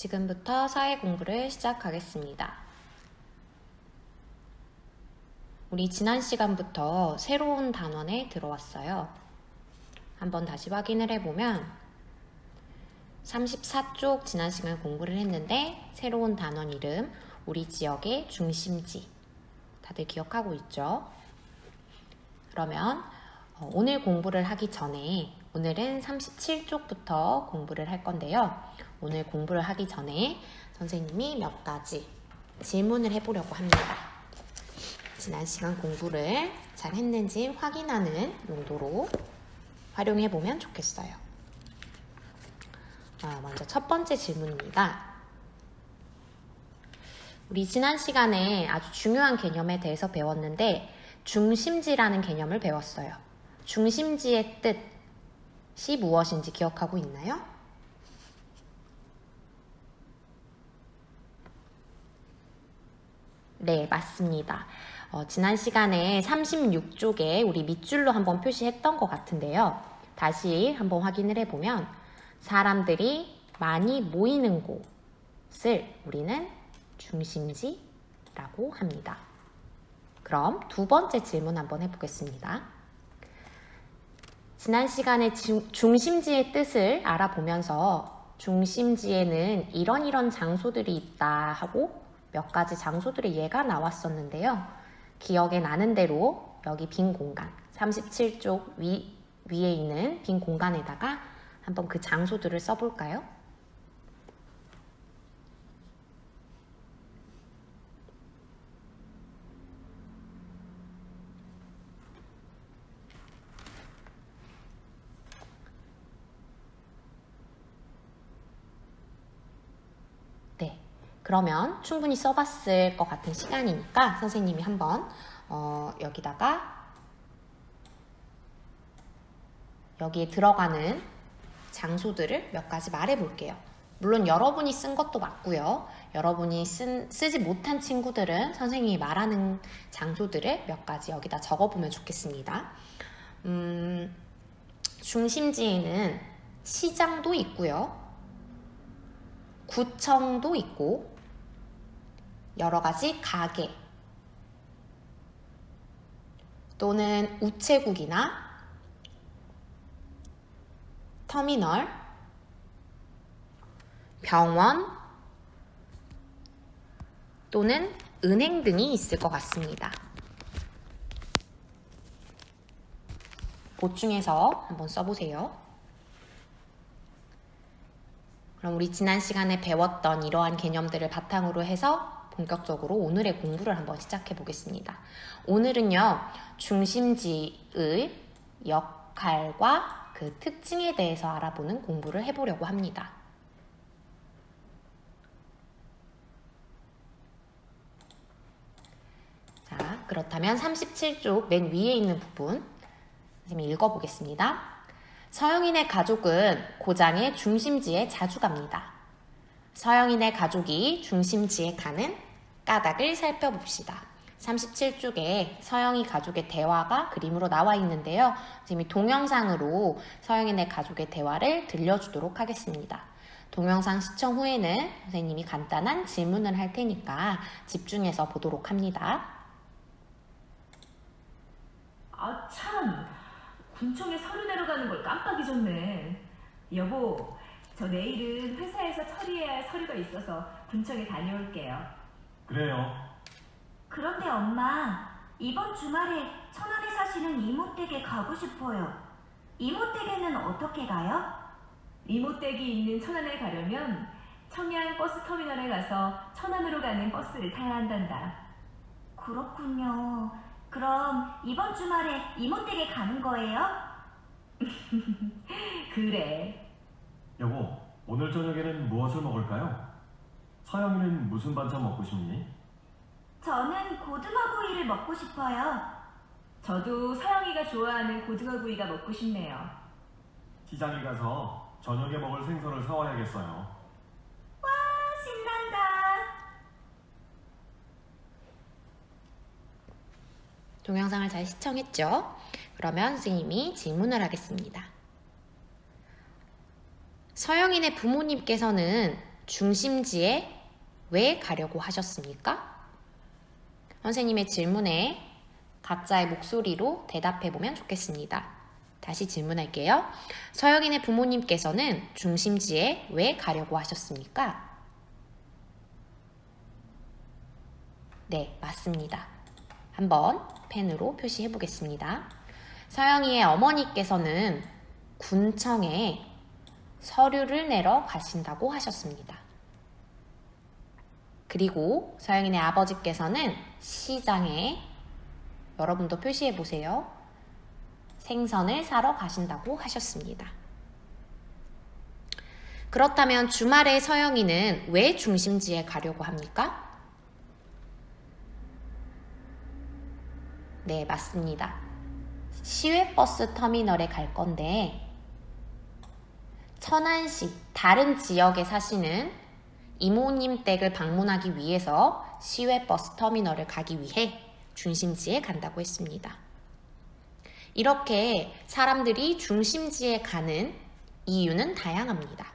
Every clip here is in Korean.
지금부터 사회 공부를 시작하겠습니다. 우리 지난 시간부터 새로운 단원에 들어왔어요. 한번 다시 확인을 해보면 34쪽 지난 시간 공부를 했는데 새로운 단원 이름 우리 지역의 중심지 다들 기억하고 있죠? 그러면 오늘 공부를 하기 전에 오늘은 37쪽부터 공부를 할 건데요. 오늘 공부를 하기 전에 선생님이 몇 가지 질문을 해보려고 합니다. 지난 시간 공부를 잘 했는지 확인하는 용도로 활용해보면 좋겠어요. 먼저 첫 번째 질문입니다. 우리 지난 시간에 아주 중요한 개념에 대해서 배웠는데 중심지라는 개념을 배웠어요. 중심지의 뜻이 무엇인지 기억하고 있나요? 네, 맞습니다. 지난 시간에 36쪽에 우리 밑줄로 한번 표시했던 것 같은데요. 다시 한번 확인을 해보면 사람들이 많이 모이는 곳을 우리는 중심지라고 합니다. 그럼 두 번째 질문 한번 해보겠습니다. 지난 시간에 중심지의 뜻을 알아보면서 중심지에는 이런 장소들이 있다 하고 몇 가지 장소들의 예가 나왔었는데요. 기억에 나는 대로 여기 빈 공간, 37쪽 위에 있는 빈 공간에다가 한번 그 장소들을 써볼까요? 네, 그러면 충분히 써봤을 것 같은 시간이니까 선생님이 한번 여기다가 여기에 들어가는 장소들을 몇 가지 말해볼게요. 물론 여러분이 쓴 것도 맞고요. 여러분이 쓰지 못한 친구들은 선생님이 말하는 장소들을 몇 가지 여기다 적어보면 좋겠습니다. 중심지에는 시장도 있고요. 구청도 있고 여러 가지 가게 또는 우체국이나 터미널, 병원 또는 은행 등이 있을 것 같습니다. 보충해서 한번 써보세요. 그럼 우리 지난 시간에 배웠던 이러한 개념들을 바탕으로 해서 본격적으로 오늘의 공부를 한번 시작해 보겠습니다. 오늘은요, 중심지의 역할과 그 특징에 대해서 알아보는 공부를 해보려고 합니다. 자, 그렇다면 37쪽 맨 위에 있는 부분 선생님이 읽어보겠습니다. 서영인의 가족은 고장의 중심지에 자주 갑니다. 서영인의 가족이 중심지에 가는 까닭을 살펴봅시다. 37쪽에 서영이 가족의 대화가 그림으로 나와 있는데요. 선생님이 동영상으로 서영인의 가족의 대화를 들려주도록 하겠습니다. 동영상 시청 후에는 선생님이 간단한 질문을 할 테니까 집중해서 보도록 합니다. 아, 참! 군청에 서류 내러 가는 걸 깜빡 잊었네. 여보, 저 내일은 회사에서 처리해야 할 서류가 있어서 군청에 다녀올게요. 그래요. 그런데 엄마, 이번 주말에 천안에 사시는 이모댁에 가고 싶어요. 이모댁에는 어떻게 가요? 이모댁이 있는 천안에 가려면 청양 버스터미널에 가서 천안으로 가는 버스를 타야 한단다. 그렇군요. 그럼 이번 주말에 이모댁에 가는 거예요? 그래. 여보, 오늘 저녁에는 무엇을 먹을까요? 서영이는 무슨 반찬 먹고 싶니? 저는 고등어구이를 먹고 싶어요. 저도 서영이가 좋아하는 고등어구이가 먹고 싶네요. 시장에 가서 저녁에 먹을 생선을 사와야겠어요. 와, 신난다. 동영상을 잘 시청했죠? 그러면 선생님이 질문을 하겠습니다. 서영인의 부모님께서는 중심지에 왜 가려고 하셨습니까? 선생님의 질문에 각자의 목소리로 대답해 보면 좋겠습니다. 다시 질문할게요. 서영이네 부모님께서는 중심지에 왜 가려고 하셨습니까? 네, 맞습니다. 한번 펜으로 표시해 보겠습니다. 서영이의 어머니께서는 군청에 서류를 내러 가신다고 하셨습니다. 그리고 서영이네 아버지께서는 시장에, 여러분도 표시해 보세요. 생선을 사러 가신다고 하셨습니다. 그렇다면 주말에 서영이는 왜 중심지에 가려고 합니까? 네, 맞습니다. 시외버스 터미널에 갈 건데 천안시 다른 지역에 사시는 이모님 댁을 방문하기 위해서 시외버스 터미널을 가기 위해 중심지에 간다고 했습니다. 이렇게 사람들이 중심지에 가는 이유는 다양합니다.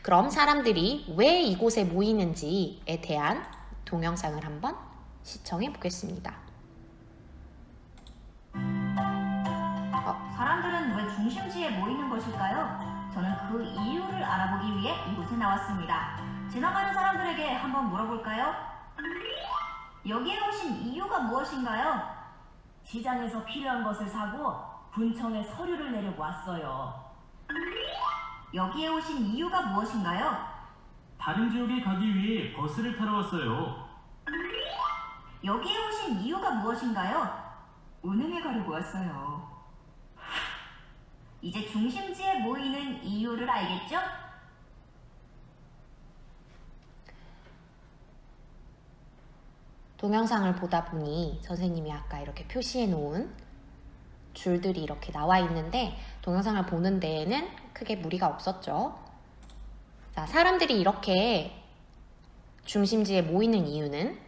그럼 사람들이 왜 이곳에 모이는지에 대한 동영상을 한번 시청해 보겠습니다. 사람들은 왜 중심지에 모이는 것일까요? 저는 그 이유를 알아보기 위해 이곳에 나왔습니다. 지나가는 사람들에게 한번 물어볼까요? 여기에 오신 이유가 무엇인가요? 시장에서 필요한 것을 사고 군청에 서류를 내려고 왔어요. 여기에 오신 이유가 무엇인가요? 다른 지역에 가기 위해 버스를 타러 왔어요. 여기에 오신 이유가 무엇인가요? 은행에 가려고 왔어요. 이제 중심지에 모이는 이유를 알겠죠? 동영상을 보다 보니 선생님이 아까 이렇게 표시해 놓은 줄들이 이렇게 나와 있는데 동영상을 보는 데에는 크게 무리가 없었죠. 자, 사람들이 이렇게 중심지에 모이는 이유는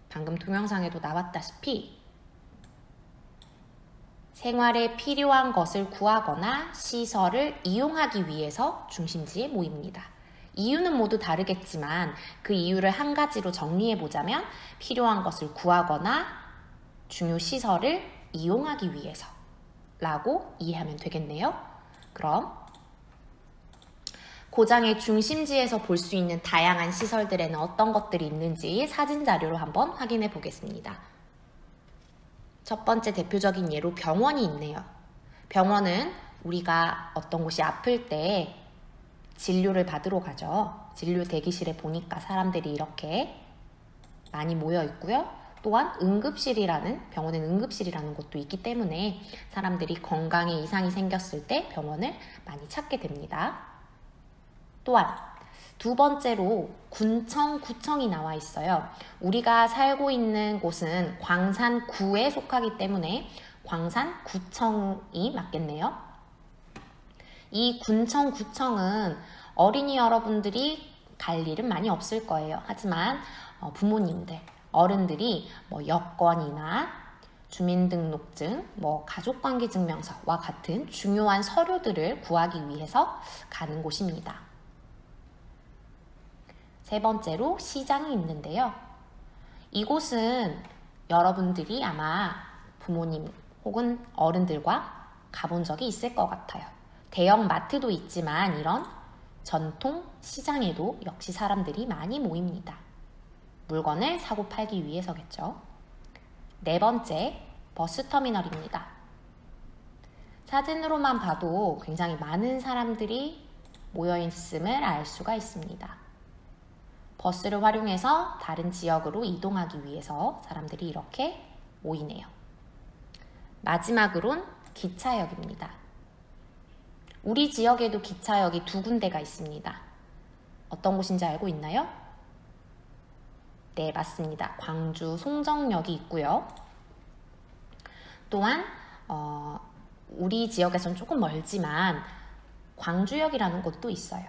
방금 동영상에도 나왔다시피 생활에 필요한 것을 구하거나 시설을 이용하기 위해서 중심지에 모입니다. 이유는 모두 다르겠지만 그 이유를 한 가지로 정리해 보자면 필요한 것을 구하거나 중요 시설을 이용하기 위해서 라고 이해하면 되겠네요. 그럼 고장의 중심지에서 볼 수 있는 다양한 시설들에는 어떤 것들이 있는지 사진 자료로 한번 확인해 보겠습니다. 첫 번째 대표적인 예로 병원이 있네요. 병원은 우리가 어떤 곳이 아플 때 진료를 받으러 가죠. 진료 대기실에 보니까 사람들이 이렇게 많이 모여 있고요. 또한 병원엔 응급실이라는 곳도 있기 때문에 사람들이 건강에 이상이 생겼을 때 병원을 많이 찾게 됩니다. 또한 두 번째로 군청, 구청이 나와 있어요. 우리가 살고 있는 곳은 광산구에 속하기 때문에 광산구청이 맞겠네요. 이 군청, 구청은 어린이 여러분들이 갈 일은 많이 없을 거예요. 하지만 부모님들, 어른들이 여권이나 주민등록증, 가족관계증명서와 같은 중요한 서류들을 구하기 위해서 가는 곳입니다. 세 번째로 시장이 있는데요. 이곳은 여러분들이 아마 부모님 혹은 어른들과 가본 적이 있을 것 같아요. 대형 마트도 있지만 이런 전통 시장에도 역시 사람들이 많이 모입니다. 물건을 사고 팔기 위해서겠죠. 네 번째, 버스터미널입니다. 사진으로만 봐도 굉장히 많은 사람들이 모여 있음을 알 수가 있습니다. 버스를 활용해서 다른 지역으로 이동하기 위해서 사람들이 이렇게 모이네요. 마지막으론 기차역입니다. 우리 지역에도 기차역이 두 군데가 있습니다. 어떤 곳인지 알고 있나요? 네, 맞습니다. 광주 송정역이 있고요. 또한 우리 지역에서는 조금 멀지만 광주역이라는 곳도 있어요.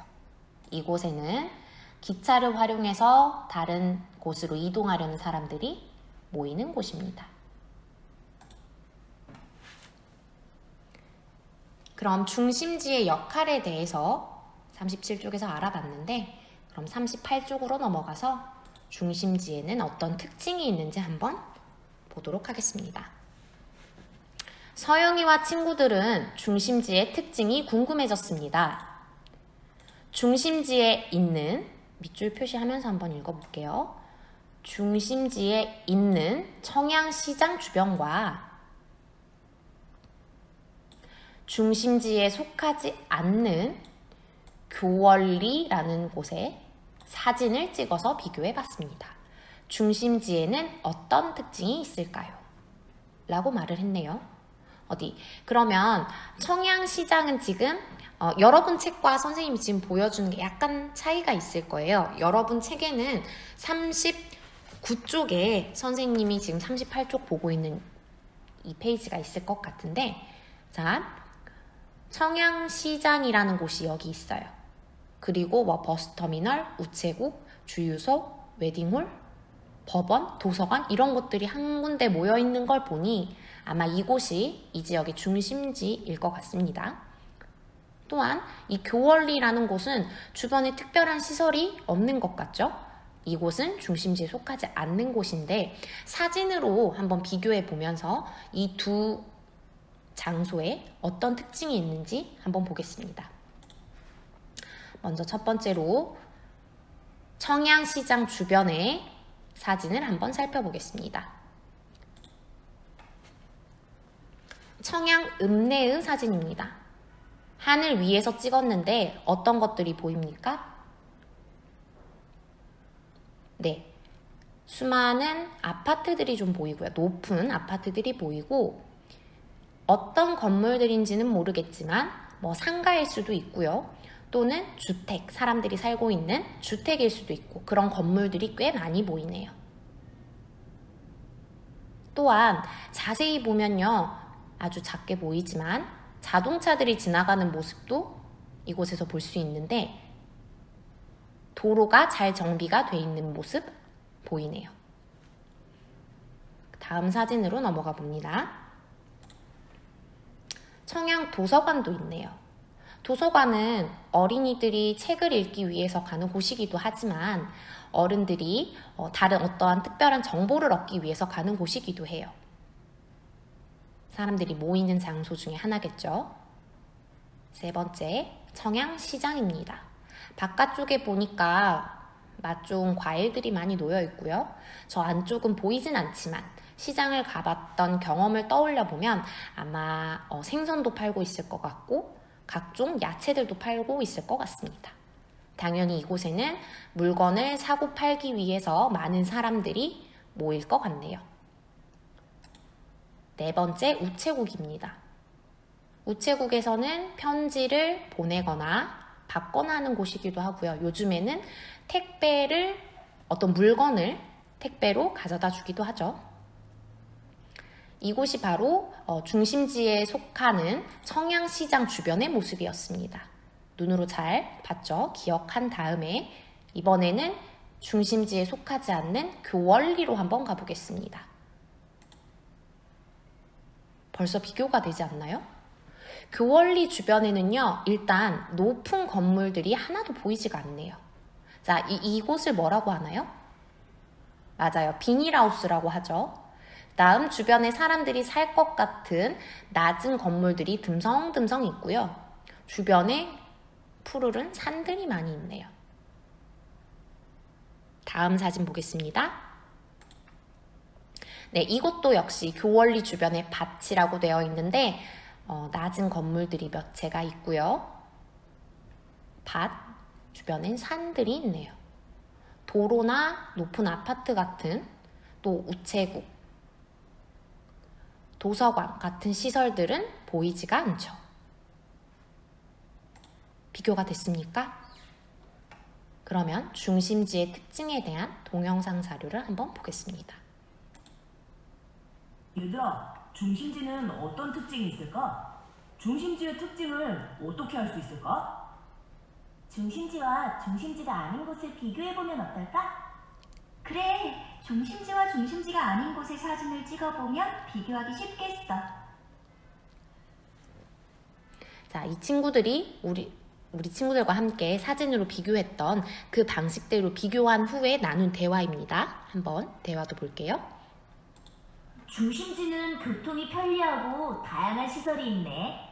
이곳에는 기차를 활용해서 다른 곳으로 이동하려는 사람들이 모이는 곳입니다. 그럼 중심지의 역할에 대해서 37쪽에서 알아봤는데 그럼 38쪽으로 넘어가서 중심지에는 어떤 특징이 있는지 한번 보도록 하겠습니다. 서영이와 친구들은 중심지의 특징이 궁금해졌습니다. 중심지에 있는, 밑줄 표시하면서 한번 읽어볼게요. 중심지에 있는 청양시장 주변과 중심지에 속하지 않는 교월리라는 곳에 사진을 찍어서 비교해 봤습니다. 중심지에는 어떤 특징이 있을까요? 라고 말을 했네요. 그러면 청양시장은 지금 여러분 책과 선생님이 지금 보여주는 게 약간 차이가 있을 거예요. 여러분 책에는 39쪽에 선생님이 지금 38쪽 보고 있는 이 페이지가 있을 것 같은데, 자, 청양시장이라는 곳이 여기 있어요. 그리고 버스터미널, 우체국, 주유소, 웨딩홀, 법원, 도서관 이런 것들이 한 군데 모여 있는 걸 보니 아마 이곳이 이 지역의 중심지일 것 같습니다. 또한 이 교월리라는 곳은 주변에 특별한 시설이 없는 것 같죠? 이곳은 중심지에 속하지 않는 곳인데 사진으로 한번 비교해 보면서 이 두 장소에 어떤 특징이 있는지 한번 보겠습니다. 먼저 첫 번째로 청양시장 주변의 사진을 한번 살펴보겠습니다. 청양 읍내의 사진입니다. 하늘 위에서 찍었는데 어떤 것들이 보입니까? 네, 수많은 아파트들이 좀 보이고요. 높은 아파트들이 보이고 어떤 건물들인지는 모르겠지만 상가일 수도 있고요. 또는 주택, 사람들이 살고 있는 주택일 수도 있고 그런 건물들이 꽤 많이 보이네요. 또한 자세히 보면요. 아주 작게 보이지만 자동차들이 지나가는 모습도 이곳에서 볼 수 있는데 도로가 잘 정비가 돼 있는 모습 보이네요. 다음 사진으로 넘어가 봅니다. 청양 도서관도 있네요. 도서관은 어린이들이 책을 읽기 위해서 가는 곳이기도 하지만 어른들이 다른 어떠한 특별한 정보를 얻기 위해서 가는 곳이기도 해요. 사람들이 모이는 장소 중에 하나겠죠. 세 번째, 청양시장입니다. 바깥쪽에 보니까 맛 좋은 과일들이 많이 놓여 있고요. 저 안쪽은 보이진 않지만 시장을 가봤던 경험을 떠올려 보면 아마 생선도 팔고 있을 것 같고 각종 야채들도 팔고 있을 것 같습니다. 당연히 이곳에는 물건을 사고 팔기 위해서 많은 사람들이 모일 것 같네요. 네 번째, 우체국입니다. 우체국에서는 편지를 보내거나 받거나 하는 곳이기도 하고요. 요즘에는 택배를, 어떤 물건을 택배로 가져다 주기도 하죠. 이곳이 바로 중심지에 속하는 청양시장 주변의 모습이었습니다. 눈으로 잘 봤죠? 기억한 다음에 이번에는 중심지에 속하지 않는 교월리로 한번 가보겠습니다. 벌써 비교가 되지 않나요? 교월리 주변에는요, 일단 높은 건물들이 하나도 보이지가 않네요. 자, 이곳을 뭐라고 하나요? 맞아요. 비닐하우스라고 하죠. 다음 주변에 사람들이 살 것 같은 낮은 건물들이 듬성듬성 있고요. 주변에 푸르른 산들이 많이 있네요. 다음 사진 보겠습니다. 네, 이곳도 역시 교월리 주변에 밭이라고 되어 있는데 낮은 건물들이 몇 채가 있고요. 밭 주변엔 산들이 있네요. 도로나 높은 아파트 같은, 또 우체국, 도서관 같은 시설들은 보이지가 않죠. 비교가 됐습니까? 그러면 중심지의 특징에 대한 동영상 자료를 한번 보겠습니다. 얘들아, 중심지는 어떤 특징이 있을까? 중심지의 특징을 어떻게 알 수 있을까? 중심지와 중심지가 아닌 곳을 비교해보면 어떨까? 그래, 중심지와 중심지가 아닌 곳의 사진을 찍어보면 비교하기 쉽겠어. 자, 이 친구들이 우리 친구들과 함께 사진으로 비교했던 그 방식대로 비교한 후에 나눈 대화입니다. 한번 대화도 볼게요. 중심지는 교통이 편리하고 다양한 시설이 있네.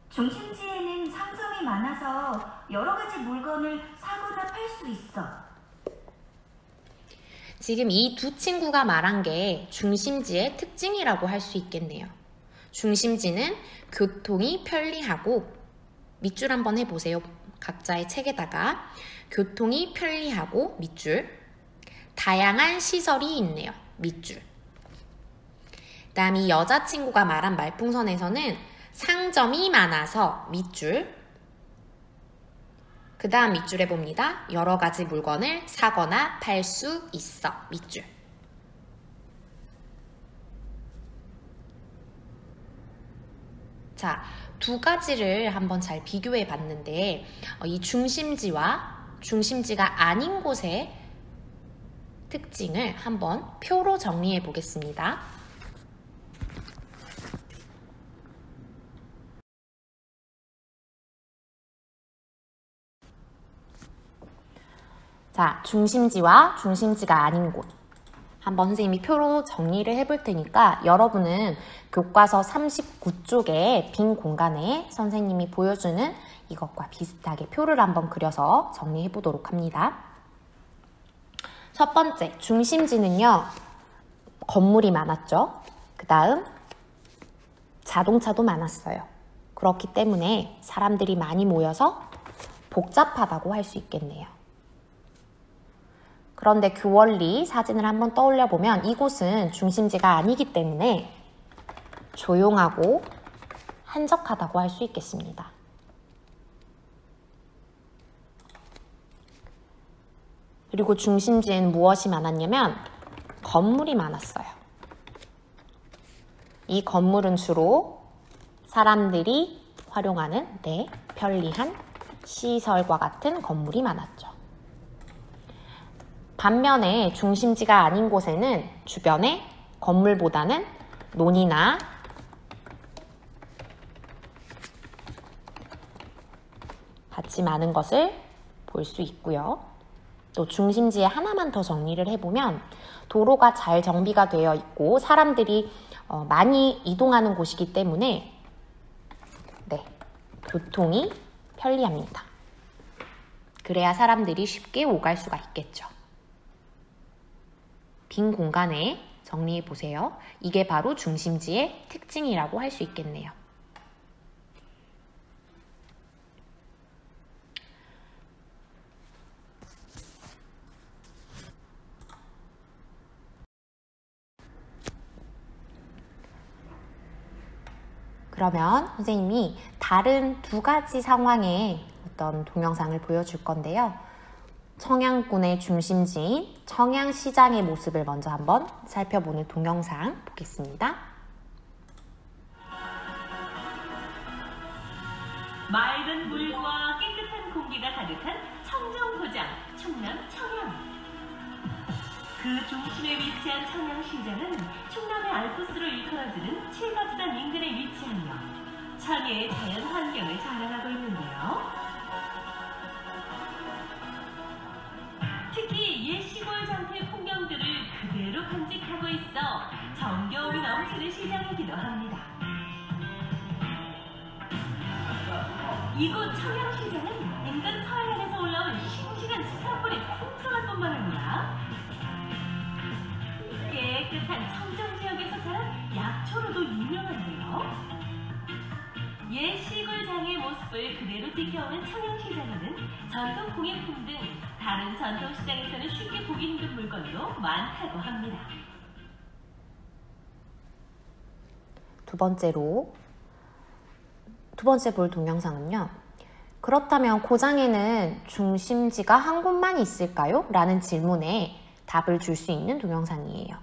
중심지에는 상점이 많아서 여러 가지 물건을 사거나 팔 수 있어. 지금 이 두 친구가 말한 게 중심지의 특징이라고 할 수 있겠네요. 중심지는 교통이 편리하고, 밑줄 한번 해보세요. 각자의 책에다가 교통이 편리하고 밑줄, 다양한 시설이 있네요. 밑줄. 그다음 이 여자친구가 말한 말풍선에서는 상점이 많아서 밑줄, 그 다음 밑줄에 봅니다. 여러 가지 물건을 사거나 팔 수 있어. 밑줄. 자, 두 가지를 한번 잘 비교해 봤는데 이 중심지와 중심지가 아닌 곳의 특징을 한번 표로 정리해 보겠습니다. 자, 중심지와 중심지가 아닌 곳. 한번 선생님이 표로 정리를 해볼 테니까 여러분은 교과서 39쪽의 빈 공간에 선생님이 보여주는 이것과 비슷하게 표를 한번 그려서 정리해 보도록 합니다. 첫 번째, 중심지는요, 건물이 많았죠. 그 다음, 자동차도 많았어요. 그렇기 때문에 사람들이 많이 모여서 복잡하다고 할 수 있겠네요. 그런데 그 원리 사진을 한번 떠올려 보면 이곳은 중심지가 아니기 때문에 조용하고 한적하다고 할 수 있겠습니다. 그리고 중심지에는 무엇이 많았냐면 건물이 많았어요. 이 건물은 주로 사람들이 활용하는 편리한 시설과 같은 건물이 많았죠. 반면에 중심지가 아닌 곳에는 주변에 건물보다는 논이나 밭이 많은 것을 볼 수 있고요. 또 중심지에 하나만 더 정리를 해보면 도로가 잘 정비가 되어 있고 사람들이 많이 이동하는 곳이기 때문에 교통이 편리합니다. 그래야 사람들이 쉽게 오갈 수가 있겠죠. 빈 공간에 정리해 보세요. 이게 바로 중심지의 특징이라고 할 수 있겠네요. 그러면 선생님이 다른 두 가지 상황의 어떤 동영상을 보여줄 건데요. 청양군의 중심지인 청양시장의 모습을 먼저 한번 살펴보는 동영상 보겠습니다. 맑은 물과 깨끗한 공기가 가득한 청정포장, 충남 청양. 그 중심에 위치한 청양시장은 충남의 알프스로 일컬어지는 칠갑산 인근에 위치하며 천혜의 자연 환경을 자랑하고 있는데요. 특히 옛 시골 장터의 풍경들을 그대로 간직하고 있어 정겨움이 넘치는 시장이기도 합니다. 이곳 청양시장은 인근 서해안에서 올라온 싱싱한 수산물이 풍성할 뿐만 아니라 깨끗한 청정지역에서 자란 약초로도 유명한데요. 옛 시골장의 모습을 그대로 지켜오는 청양시장에는 전통 공예품 등 다른 전통시장에서는 쉽게 보기 힘든 물건도 많다고 합니다. 두 번째 볼 동영상은요. 그렇다면 고장에는 중심지가 한 곳만 있을까요? 라는 질문에 답을 줄 수 있는 동영상이에요.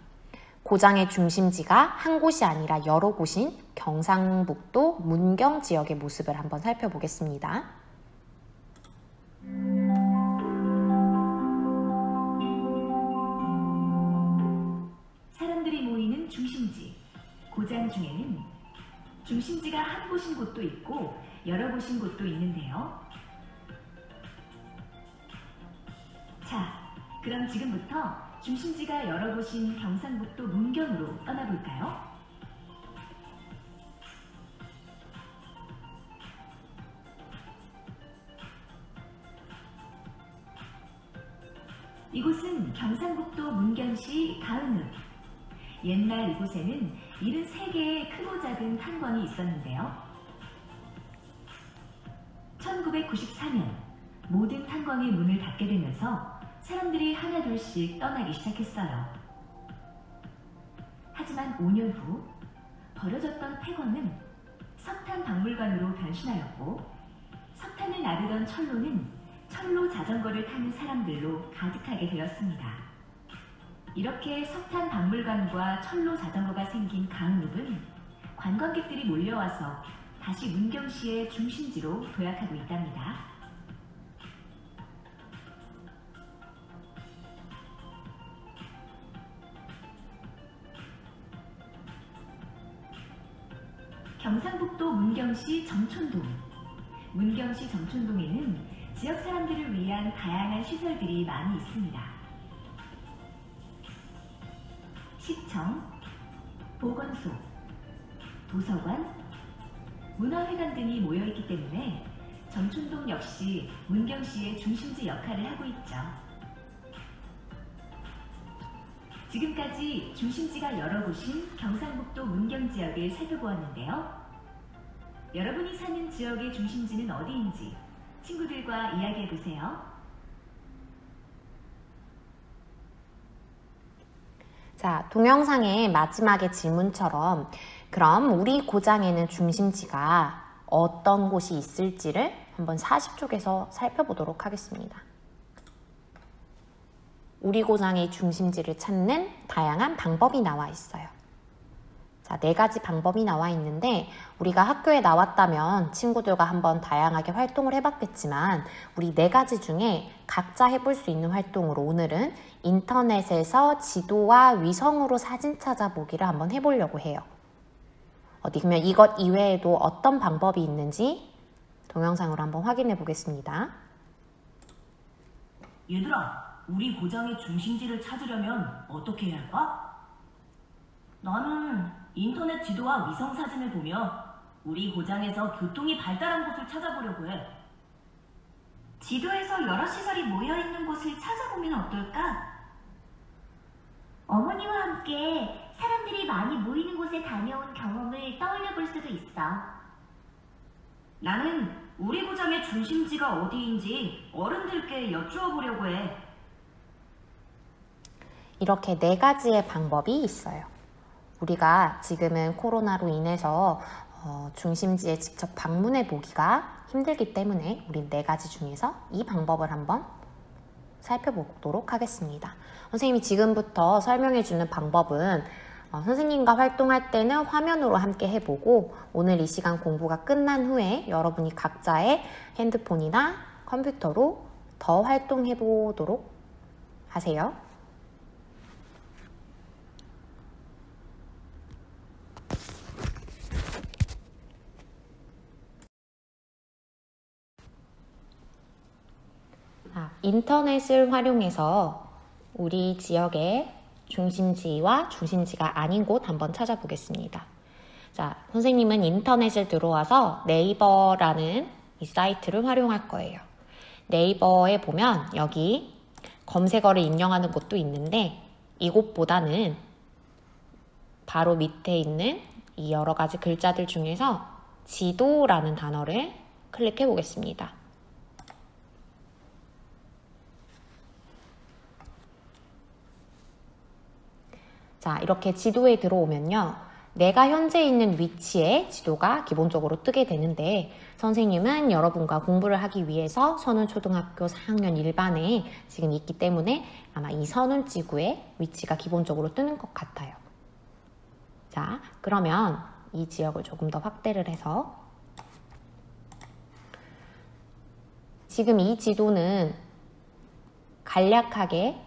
고장의 중심지가 한 곳이 아니라 여러 곳인 경상북도 문경 지역의 모습을 한번 살펴보겠습니다. 사람들이 모이는 중심지, 고장 중에는 중심지가 한 곳인 곳도 있고 여러 곳인 곳도 있는데요. 자, 그럼 지금부터 중심지가 여러 곳인 경상북도 문경으로 떠나볼까요? 이곳은 경상북도 문경시 가은읍. 옛날 이곳에는 73개의 크고 작은 탄광이 있었는데요. 1994년 모든 탄광의 문을 닫게 되면서 사람들이 하나둘씩 떠나기 시작했어요. 하지만 5년 후 버려졌던 폐광은 석탄 박물관으로 변신하였고 석탄을 나르던 철로는 철로 자전거를 타는 사람들로 가득하게 되었습니다. 이렇게 석탄 박물관과 철로 자전거가 생긴 가은읍은 관광객들이 몰려와서 다시 문경시의 중심지로 도약하고 있답니다. 경상북도 문경시 정촌동. 문경시 정촌동에는 지역 사람들을 위한 다양한 시설들이 많이 있습니다. 시청, 보건소, 도서관, 문화회관 등이 모여있기 때문에 정촌동 역시 문경시의 중심지 역할을 하고 있죠. 지금까지 중심지가 여러 곳인 경상북도 문경 지역을 살펴보았는데요. 여러분이 사는 지역의 중심지는 어디인지 친구들과 이야기해보세요. 자, 동영상의 마지막의 질문처럼 그럼 우리 고장에는 중심지가 어떤 곳이 있을지를 한번 40쪽에서 살펴보도록 하겠습니다. 우리 고장의 중심지를 찾는 다양한 방법이 나와 있어요. 자, 4가지 방법이 나와 있는데 우리가 학교에 나왔다면 친구들과 한번 다양하게 활동을 해봤겠지만 우리 4가지 중에 각자 해볼 수 있는 활동으로 오늘은 인터넷에서 지도와 위성으로 사진 찾아보기를 한번 해보려고 해요. 그러면 이것 이외에도 어떤 방법이 있는지 동영상으로 한번 확인해 보겠습니다. 얘들아, 우리 고장의 중심지를 찾으려면 어떻게 해야 할까? 나는 인터넷 지도와 위성 사진을 보며 우리 고장에서 교통이 발달한 곳을 찾아보려고 해. 지도에서 여러 시설이 모여있는 곳을 찾아보면 어떨까? 어머니와 함께 사람들이 많이 모이는 곳에 다녀온 경험을 떠올려 볼 수도 있어. 나는 우리 고장의 중심지가 어디인지 어른들께 여쭈어 보려고 해. 이렇게 4가지의 방법이 있어요. 우리가 지금은 코로나로 인해서 중심지에 직접 방문해 보기가 힘들기 때문에 우린 4가지 중에서 이 방법을 한번 살펴보도록 하겠습니다. 선생님이 지금부터 설명해 주는 방법은 선생님과 활동할 때는 화면으로 함께 해보고 오늘 이 시간 공부가 끝난 후에 여러분이 각자의 핸드폰이나 컴퓨터로 더 활동해 보도록 하세요. 인터넷을 활용해서 우리 지역의 중심지와 중심지가 아닌 곳 한번 찾아보겠습니다. 자, 선생님은 인터넷을 들어와서 네이버라는 이 사이트를 활용할 거예요. 네이버에 보면 여기 검색어를 입력하는 곳도 있는데 이곳보다는 바로 밑에 있는 이 여러 가지 글자들 중에서 지도라는 단어를 클릭해 보겠습니다. 자, 이렇게 지도에 들어오면요. 내가 현재 있는 위치에 지도가 기본적으로 뜨게 되는데 선생님은 여러분과 공부를 하기 위해서 선운초등학교 4학년 1반에 지금 있기 때문에 아마 이 선운지구의 위치가 기본적으로 뜨는 것 같아요. 자, 그러면 이 지역을 조금 더 확대를 해서 지금 이 지도는 간략하게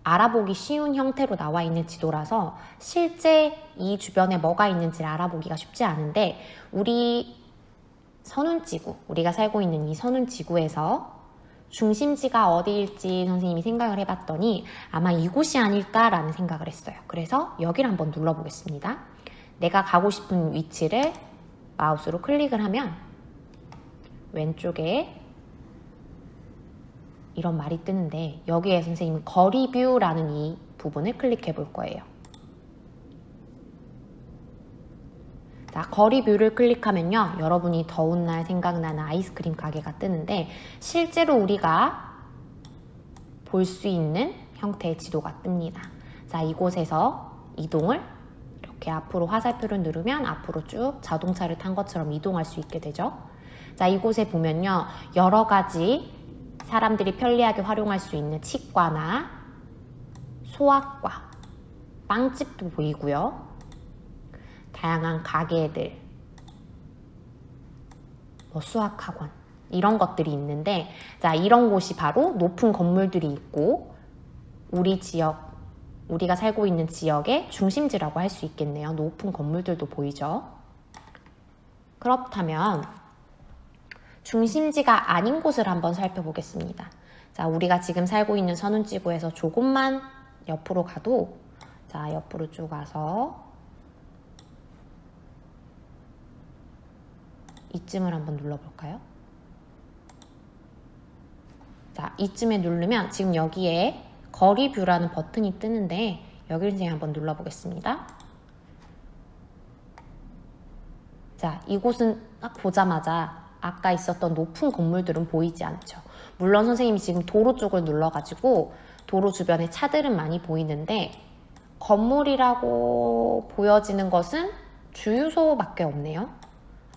알아보기 쉬운 형태로 나와 있는 지도라서 실제 이 주변에 뭐가 있는지를 알아보기가 쉽지 않은데, 우리 선운지구, 우리가 살고 있는 이 선운지구에서 중심지가 어디일지 선생님이 생각을 해봤더니 아마 이곳이 아닐까라는 생각을 했어요. 그래서 여기를 한번 눌러보겠습니다. 내가 가고 싶은 위치를 마우스로 클릭을 하면 왼쪽에 이런 말이 뜨는데, 여기에 선생님은 거리뷰라는 이 부분을 클릭해 볼 거예요. 자, 거리뷰를 클릭하면요, 여러분이 더운 날 생각나는 아이스크림 가게가 뜨는데, 실제로 우리가 볼 수 있는 형태의 지도가 뜹니다. 자, 이곳에서 이동을 이렇게 앞으로 화살표를 누르면 앞으로 쭉 자동차를 탄 것처럼 이동할 수 있게 되죠. 자, 이곳에 보면요, 여러 가지 사람들이 편리하게 활용할 수 있는 치과나 소아과, 빵집도 보이고요. 다양한 가게들, 수학학원, 이런 것들이 있는데, 자, 이런 곳이 바로 높은 건물들이 있고 우리 지역, 우리가 살고 있는 지역의 중심지라고 할 수 있겠네요. 높은 건물들도 보이죠. 그렇다면 중심지가 아닌 곳을 한번 살펴보겠습니다. 자, 우리가 지금 살고 있는 선운지구에서 조금만 옆으로 가도, 자, 옆으로 쭉 가서 이쯤을 한번 눌러볼까요? 자, 이쯤에 누르면 지금 여기에 거리뷰라는 버튼이 뜨는데, 여기를 이제 한번 눌러보겠습니다. 자, 이곳은 딱 보자마자 아까 있었던 높은 건물들은 보이지 않죠. 물론 선생님이 지금 도로 쪽을 눌러가지고 도로 주변에 차들은 많이 보이는데, 건물이라고 보여지는 것은 주유소밖에 없네요.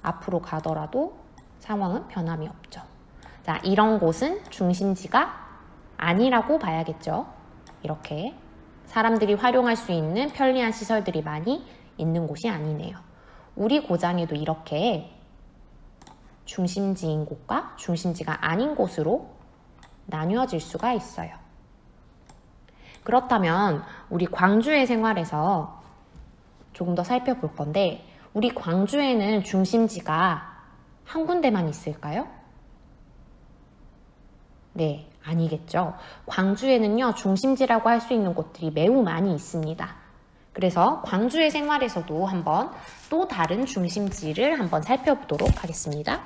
앞으로 가더라도 상황은 변함이 없죠. 자, 이런 곳은 중심지가 아니라고 봐야겠죠. 이렇게 사람들이 활용할 수 있는 편리한 시설들이 많이 있는 곳이 아니네요. 우리 고장에도 이렇게 중심지인 곳과 중심지가 아닌 곳으로 나뉘어질 수가 있어요. 그렇다면 우리 광주의 생활에서 조금 더 살펴볼 건데, 우리 광주에는 중심지가 한 군데만 있을까요? 네, 아니겠죠. 광주에는요, 중심지라고 할 수 있는 곳들이 매우 많이 있습니다. 그래서 광주의 생활에서도 한번 또 다른 중심지를 한번 살펴보도록 하겠습니다.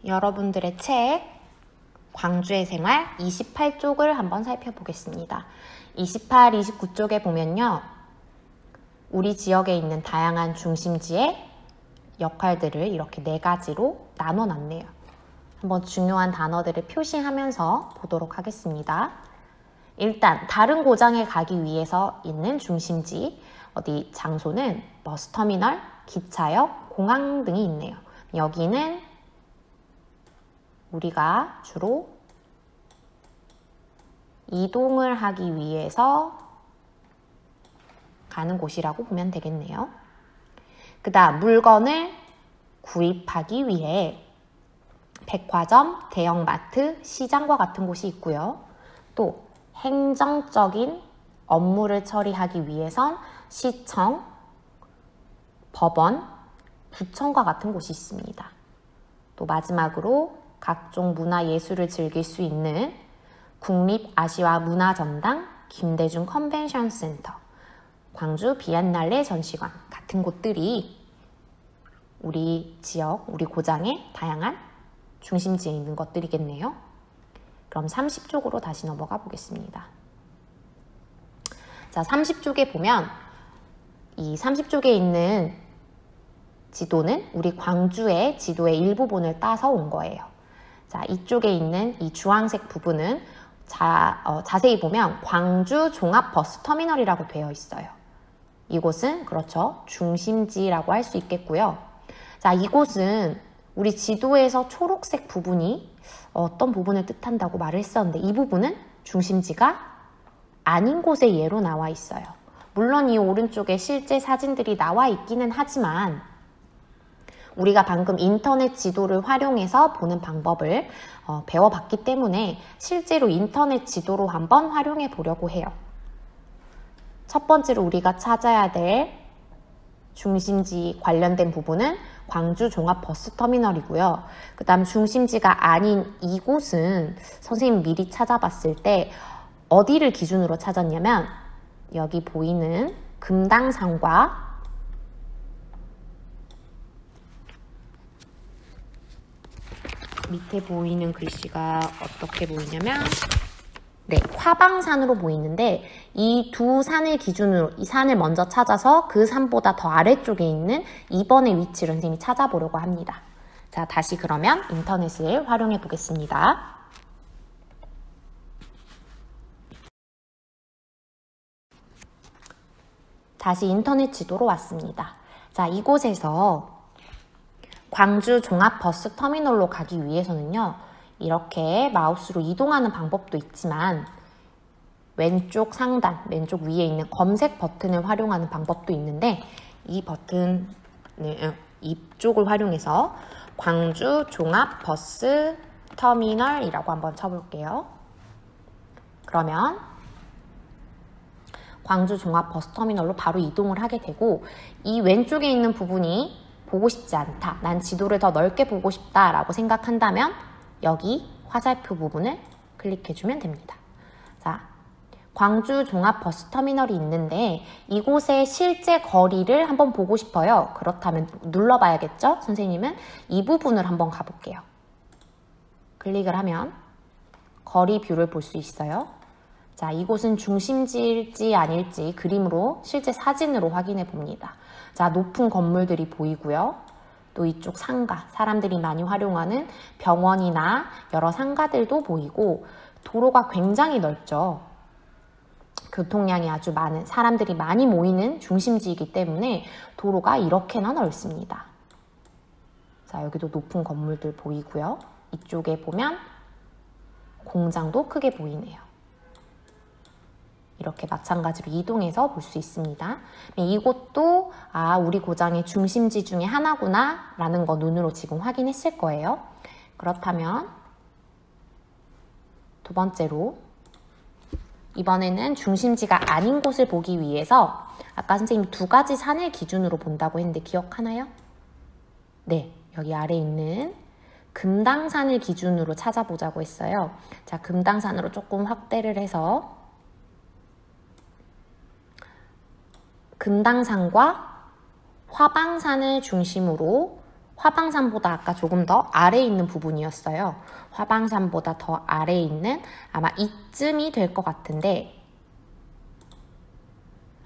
여러분들의 책 광주의 생활 28쪽을 한번 살펴보겠습니다. 28, 29쪽에 보면요, 우리 지역에 있는 다양한 중심지의 역할들을 이렇게 4가지로 나눠놨네요. 한번 중요한 단어들을 표시하면서 보도록 하겠습니다. 일단 다른 고장에 가기 위해서 있는 중심지, 어디 장소는 버스터미널, 기차역, 공항 등이 있네요. 여기는 우리가 주로 이동을 하기 위해서 가는 곳이라고 보면 되겠네요. 그 다음 물건을 구입하기 위해 백화점, 대형마트, 시장과 같은 곳이 있고요. 또 행정적인 업무를 처리하기 위해선 시청, 법원, 구청과 같은 곳이 있습니다. 또 마지막으로 각종 문화예술을 즐길 수 있는 국립아시아문화전당, 김대중 컨벤션센터, 광주 비엔날레 전시관 같은 곳들이 우리 지역, 우리 고장의 다양한 중심지에 있는 것들이겠네요. 그럼 30쪽으로 다시 넘어가 보겠습니다. 자, 30쪽에 보면 이 30쪽에 있는 지도는 우리 광주의 지도의 일부분을 따서 온 거예요. 자, 이쪽에 있는 이 주황색 부분은 자세히 보면 광주 종합버스터미널이라고 되어 있어요. 이곳은 그렇죠, 중심지라고 할 수 있겠고요. 자, 이곳은 우리 지도에서 초록색 부분이 어떤 부분을 뜻한다고 말을 했었는데, 이 부분은 중심지가 아닌 곳의 예로 나와 있어요. 물론 이 오른쪽에 실제 사진들이 나와 있기는 하지만 우리가 방금 인터넷 지도를 활용해서 보는 방법을 배워봤기 때문에 실제로 인터넷 지도로 한번 활용해 보려고 해요. 첫 번째로 우리가 찾아야 될 중심지 관련된 부분은 광주 종합버스터미널이고요. 그 다음 중심지가 아닌 이곳은 선생님 미리 찾아봤을 때 어디를 기준으로 찾았냐면 여기 보이는 금당산과 밑에 보이는 글씨가 어떻게 보이냐면 화방산으로 보이는데 이 두 산을 기준으로 이 산을 먼저 찾아서 그 산보다 더 아래쪽에 있는 2번의 위치를 선생님이 찾아보려고 합니다. 자, 다시 그러면 인터넷을 활용해 보겠습니다. 다시 인터넷 지도로 왔습니다. 자, 이곳에서 광주 종합버스터미널로 가기 위해서는요, 이렇게 마우스로 이동하는 방법도 있지만 왼쪽 상단, 왼쪽 위에 있는 검색 버튼을 활용하는 방법도 있는데 이 버튼, 이쪽을 활용해서 광주 종합버스터미널이라고 한번 쳐볼게요. 그러면 광주 종합버스터미널로 바로 이동을 하게 되고 이 왼쪽에 있는 부분이 보고 싶지 않다, 난 지도를 더 넓게 보고 싶다 라고 생각한다면 여기 화살표 부분을 클릭해주면 됩니다. 자, 광주 종합버스터미널이 있는데 이곳의 실제 거리를 한번 보고 싶어요. 그렇다면 눌러봐야겠죠? 선생님은 이 부분을 한번 가볼게요. 클릭을 하면 거리 뷰를 볼 수 있어요. 자, 이곳은 중심지일지 아닐지 그림으로 실제 사진으로 확인해 봅니다. 자, 높은 건물들이 보이고요. 또 이쪽 상가, 사람들이 많이 활용하는 병원이나 여러 상가들도 보이고 도로가 굉장히 넓죠. 교통량이 아주 많은, 사람들이 많이 모이는 중심지이기 때문에 도로가 이렇게나 넓습니다. 자, 여기도 높은 건물들 보이고요. 이쪽에 보면 공장도 크게 보이네요. 이렇게 마찬가지로 이동해서 볼 수 있습니다. 이곳도 우리 고장의 중심지 중에 하나구나 라는 거 눈으로 지금 확인했을 거예요. 그렇다면 두 번째로 이번에는 중심지가 아닌 곳을 보기 위해서 아까 선생님이 두 가지 산을 기준으로 본다고 했는데 기억하나요? 네, 여기 아래에 있는 금당산을 기준으로 찾아보자고 했어요. 자, 금당산으로 조금 확대를 해서 금당산과 화방산을 중심으로, 화방산보다 아까 조금 더 아래에 있는 부분이었어요. 화방산보다 더 아래에 있는 아마 이쯤이 될 것 같은데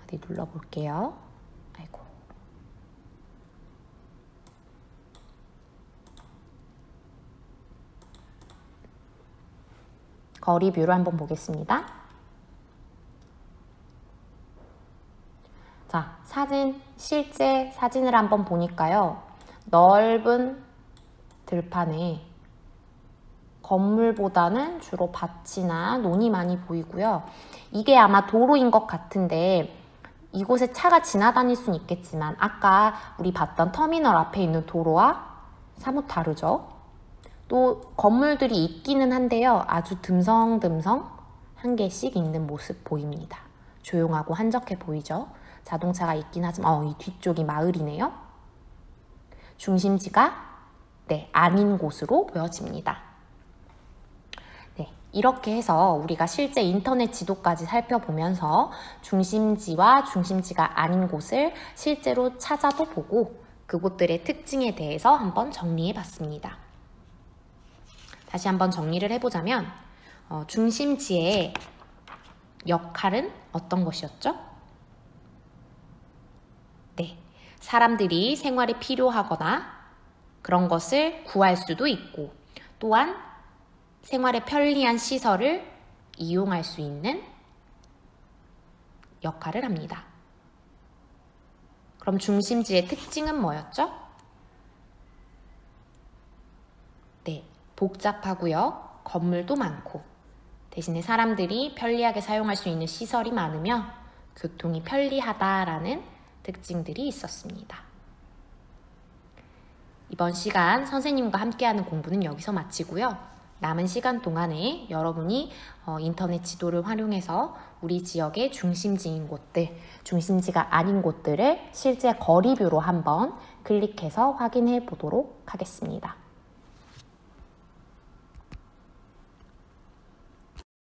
어디 눌러볼게요. 아이고. 거리 뷰를 한번 보겠습니다. 자, 실제 사진을 한번 보니까요. 넓은 들판에 건물보다는 주로 밭이나 논이 많이 보이고요. 이게 아마 도로인 것 같은데 이곳에 차가 지나다닐 수는 있겠지만 아까 우리 봤던 터미널 앞에 있는 도로와 사뭇 다르죠. 또 건물들이 있기는 한데요. 아주 듬성듬성 한 개씩 있는 모습 보입니다. 조용하고 한적해 보이죠. 자동차가 있긴 하지만 이 뒤쪽이 마을이네요. 중심지가 아닌 곳으로 보여집니다. 이렇게 해서 우리가 실제 인터넷 지도까지 살펴보면서 중심지와 중심지가 아닌 곳을 실제로 찾아도 보고 그곳들의 특징에 대해서 한번 정리해 봤습니다. 다시 한번 정리를 해보자면 중심지의 역할은 어떤 것이었죠? 사람들이 생활에 필요하거나 그런 것을 구할 수도 있고 또한 생활에 편리한 시설을 이용할 수 있는 역할을 합니다. 그럼 중심지의 특징은 뭐였죠? 복잡하고요. 건물도 많고 대신에 사람들이 편리하게 사용할 수 있는 시설이 많으며 교통이 편리하다라는 특징들이 있었습니다. 이번 시간 선생님과 함께하는 공부는 여기서 마치고요. 남은 시간 동안에 여러분이 인터넷 지도를 활용해서 우리 지역의 중심지인 곳들, 중심지가 아닌 곳들을 실제 거리뷰로 한번 클릭해서 확인해 보도록 하겠습니다.